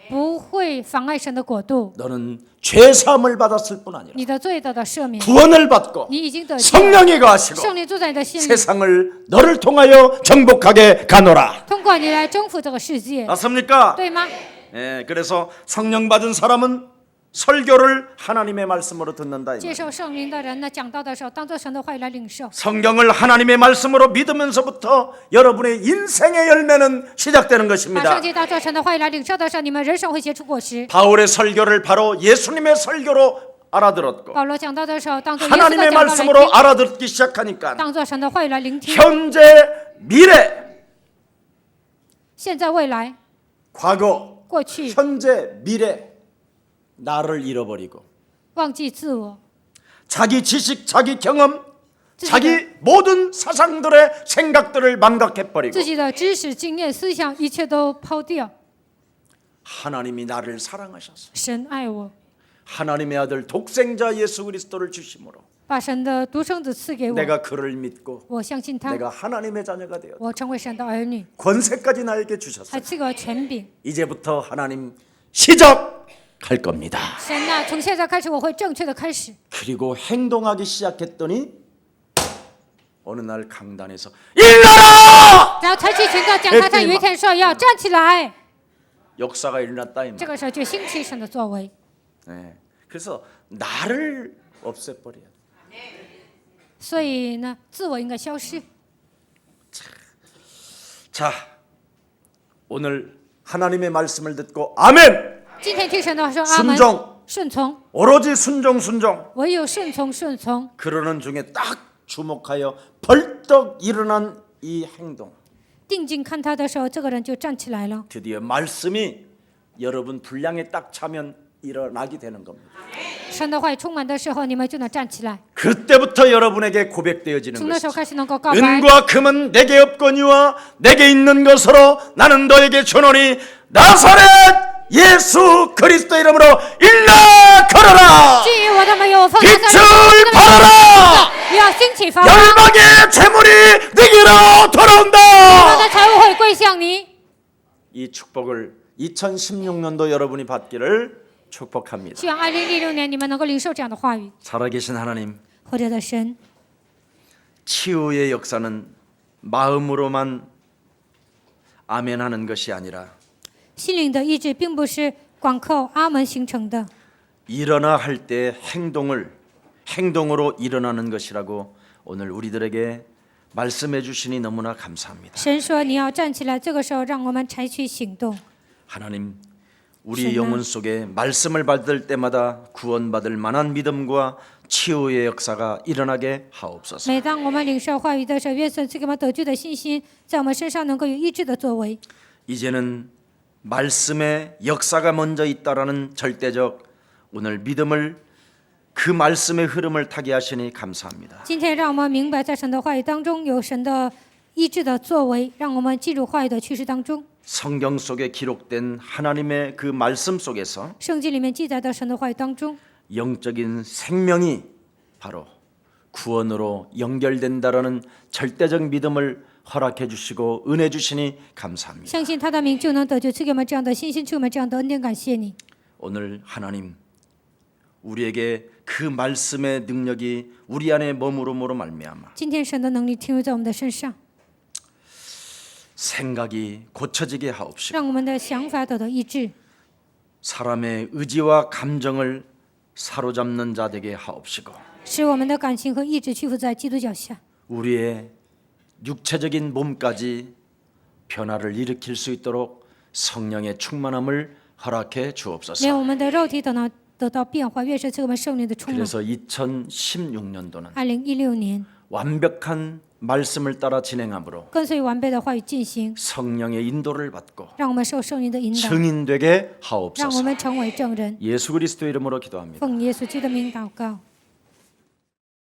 不会妨碍神的国度。 너는 죄 사함을 받았을 뿐 아니라 你的罪得到赦免， 구원을 받고 你已经得救， 성령이 거하시고 圣灵住在你的心里， 세상을 너를 통하여 정복하게 가노라. 通过你来征服这个世界， 맞습니까? 对吗？ 예, 그래서 성령 받은 사람은 설교를 하나님의 말씀으로 듣는다. 이 接 말이에요. 受圣灵的人呢，讲道的时候，当做神的话语来领受。 성경을 하나님의 말씀으로 믿으면서부터 여러분의 인생의 열매는 시작되는 把 것입니다. 圣经当做神的话语来领受的时候，你们人生会结出果实。 바울의 설교를 바로 예수님의 설교로 알아들었고 保罗讲道的时候，当做耶稣的 하나님의 讲道来 말씀으로 听， 알아듣기 시작하니까 当做神的话语来聆听。 현재, 미래, 现在、未来、 과거, 过去， 현재, 미래 나를 잃어버리고 忘记自我， 자기 지식, 자기 경험,自己的 자기 모든 사상들의 생각들을 망각해버리고 自己的知识、经验、思想，一切都抛掉。 하나님이 나를 사랑하셔서 神爱我， 하나님의 아들 독생자 예수 그리스도를 주심으로 把神的独生子赐给我， 내가 그를 믿고 我相信他， 내가 하나님의 자녀가 되었다. 我成为神的儿女， 권세까지 나에게 还 주셨어요. 赐给我权柄。 이제부터 하나님 시작할 겁니다. 神呐、从现在开始，我会正确的开始。 그리고 행동하기 시작했더니 어느 날 강단에서 일어나! 然后采取行动，讲台上有一天说要站起来， 역사가 일어났다 이 这 말. 个时候就兴起神的作为。 네. 그래서 나를 없애버려야 돼. 所以呢，自我应该消失。 자, 오늘 하나님의 말씀을 듣고 아멘. 今天听神的话说阿门， 순종. 顺从， 오로지 순종. 唯有顺从，顺从。 그러는 중에 딱 주목하여 벌떡 일어난 이 행동. 定睛看他的时候，这个人就站起来了。 드디어 말씀이 여러분 분량에 딱 차면 일어나게 되는 겁니다. 神的话语充满的时候，你们就能站起来。 그때부터 여러분에게 고백되어지는 从那时候 것이죠. 开始能够告白。 은과 금은 내게 없거니와 내게 있는 것으로 나는 너에게 주노니 나사렛 예수 그리스도 이름으로 일어나 걸어라. 至于我的没有奉 빛을 拿撒勒的 발하라. 要兴起发光， 열방의 재물이 네게로 我 돌아온다. 的财物会归向你。 이 축복을 2016년도 여러분이 받기를 축복합니다. 希望2016年你们能够领受这样的话语。 살아계신 하나님, 活着的神， 치유의 역사는 마음으로만 아멘하는 것이 아니라 心灵的医治并不是光靠阿门形成的， 일어나 할 때 행동으로 일어나는 것이라고 오늘 우리들에게 말씀해 주시니 너무나 감사합니다. 神说你要站起来，这个时候让我们采取行动。 하나님, 우리 영혼 속에 말씀을 받을 때마다 구원받을 만한 믿음과 치유의 역사가 일어나게 하옵소서. 每当我们领受话语的时候，愿神赐给我们得救的信心，在我们身上能够有医治的作为。 이제는 말씀의 역사가 먼저 있다라는 절대적 오늘 믿음을 그 말씀의 흐름을 타게 하시니 감사합니다. 今天让我们明白，在神的话语当中有神的医治的作为，让我们进入话语的趋势当中。 성경 속에 기록된 하나님의 그 말씀 속에서 圣经里面记载的神的话语当中， 영적인 생명이 바로 구원으로 연결된다라는 절대적 믿음을 허락해 주시고 은혜 주시니 감사합니다. 相信他的名就能得救，赐给我们这样的信心，赐给我们这样的恩典，感谢你。 오늘 하나님 우리에게 그 말씀의 능력이 우리 안에 머무름으로 말미암아 今天神的能力停留在我们的身上， 생각이 고쳐지게 하옵시고 让我们的想法得到医治， 사람의 의지와 감정을 사로잡는 자 되게 하옵시고 使我们的感情和意志屈服在基督脚下， 우리의 육체적인 몸까지 변화를 일으킬 수 있도록 성령의 충만함을 허락해 주옵소서. 连我们的肉体都能得到变化，越是赐给我们圣灵的充满。 그래서 2016년도는 2016年， 완벽한 말씀을 따라 진행함으로 跟随完备的话语进行， 성령의 인도를 받고 让我们受圣灵的引导， 증인되게 让我 하옵소서. 们成为证人。 예수 그리스도 이름으로 기도합니다. 奉耶稣基督的名祷告。